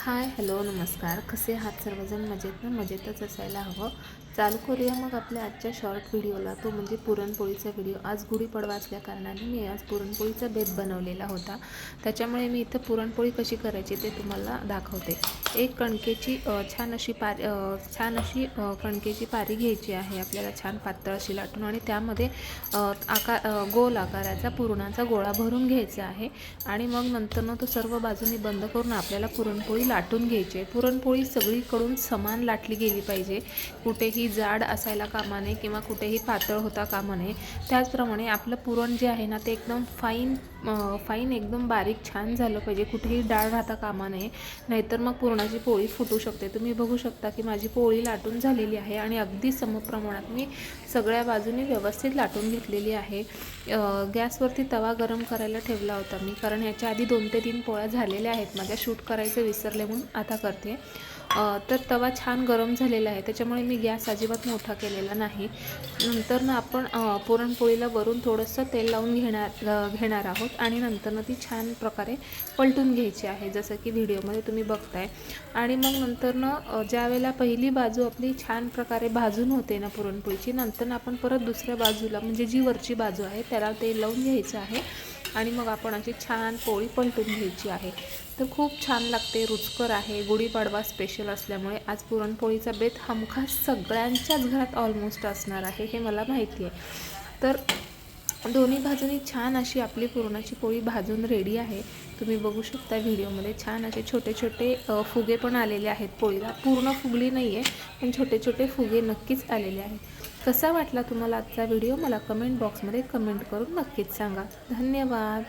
Hi hello नमस्कार. कसे आहात सर्वजण? मजेत ना? मजेतच असायला हवं. चालू करूया मग आपल्या आजच्या शॉर्ट व्हिडिओला, तो म्हणजे पुरणपोळीचा व्हिडिओ. आज गुढीपाडवा असल्या कारणाने मी आज पुरणपोळीचा बेत बनवलेला होता. त्याच्यामुळे मी इथं पुरणपोळी कशी करायची ते तुम्हाला दाखवते. एक कणकेची छान अशी कणकेची पारी घ्यायची आहे आपल्याला, छान पातळ अशी लाटून, आणि त्यामध्ये गोल आकाराचा पुरणाचा गोळा भरून घ्यायचा आहे. आणि मग नंतर तो सर्व बाजूनी बंद करून आपल्याला पुरणपोळी लाटून घ्यायची आहे. पुरणपोळी सगळीकडून समान लाटली गेली पाहिजे. कुठेही जाड असायला कामा नये किंवा कुठेही पातळ होता कामा नये. त्याचप्रमाणे आपलं पुरण जे आहे ना, ते एकदम फाईन एकदम बारीक छान झालं पाहिजे. कुठेही डाळ राहता कामा नये, नाहीतर मग पुरणाची पोळी फुटू शकते. तुम्ही बघू शकता की माझी पोळी लाटून झालेली आहे आणि अगदी समप्रमाणात मी सगळ्या बाजूनी व्यवस्थित लाटून घेतलेली आहे. गॅसवरती तवा गरम करायला ठेवला होता मी, कारण याच्या आधी 2 ते 3 पोळ्या झालेल्या आहेत माझ्या. शूट करायचं विसरले म्हणून आता करते. तर तवा छान गरम झालेला आहे, त्याच्यामुळे मी गॅस अजिबात मोठा केलेला नाही. नंतर आपण पुरणपोळीला वरून थोडंसं तेल लावून घेणार आहोत आणि नंतर ती छान प्रकारे पलटून घ्यायची आहे, जसं की व्हिडिओमध्ये तुम्ही बघताय. आणि मग नंतर ज्या वेळेला पहिली बाजू आपली छान प्रकारे भाजून होते ना पुरणपोळीची, नंतर आपण परत दुसऱ्या बाजूला, म्हणजे जी वरची बाजू आहे त्याला तेल लावून घ्यायचं आहे आणि मग आपण अशी छान पोळी पलटून घ्यायची आहे. तर खूप छान लागते, रुचकर आहे. गुढीपाडवा स्पेशल असल्यामुळे आज पुरणपोळीचा बेत हमखास सगळ्यांच्याच घरात ऑलमोस्ट असणार आहे, हे मला माहिती आहे. तर दोन्ही बाजूनी छान अशी आपली पुरणाची पोळी भाजून रेडी आहे. तुम्ही बघू शकता व्हिडिओमध्ये छान असे छोटे छोटे फुगे पण आलेले आहेत पोळीला. पूर्ण फुगली नाही आहे, पण छोटे छोटे फुगे नक्कीच आलेले आहेत. कसा वाटला तुम्हाला आजचा व्हिडिओ? मला कमेंट बॉक्समध्ये कमेंट करून नक्कीच सांगा. धन्यवाद.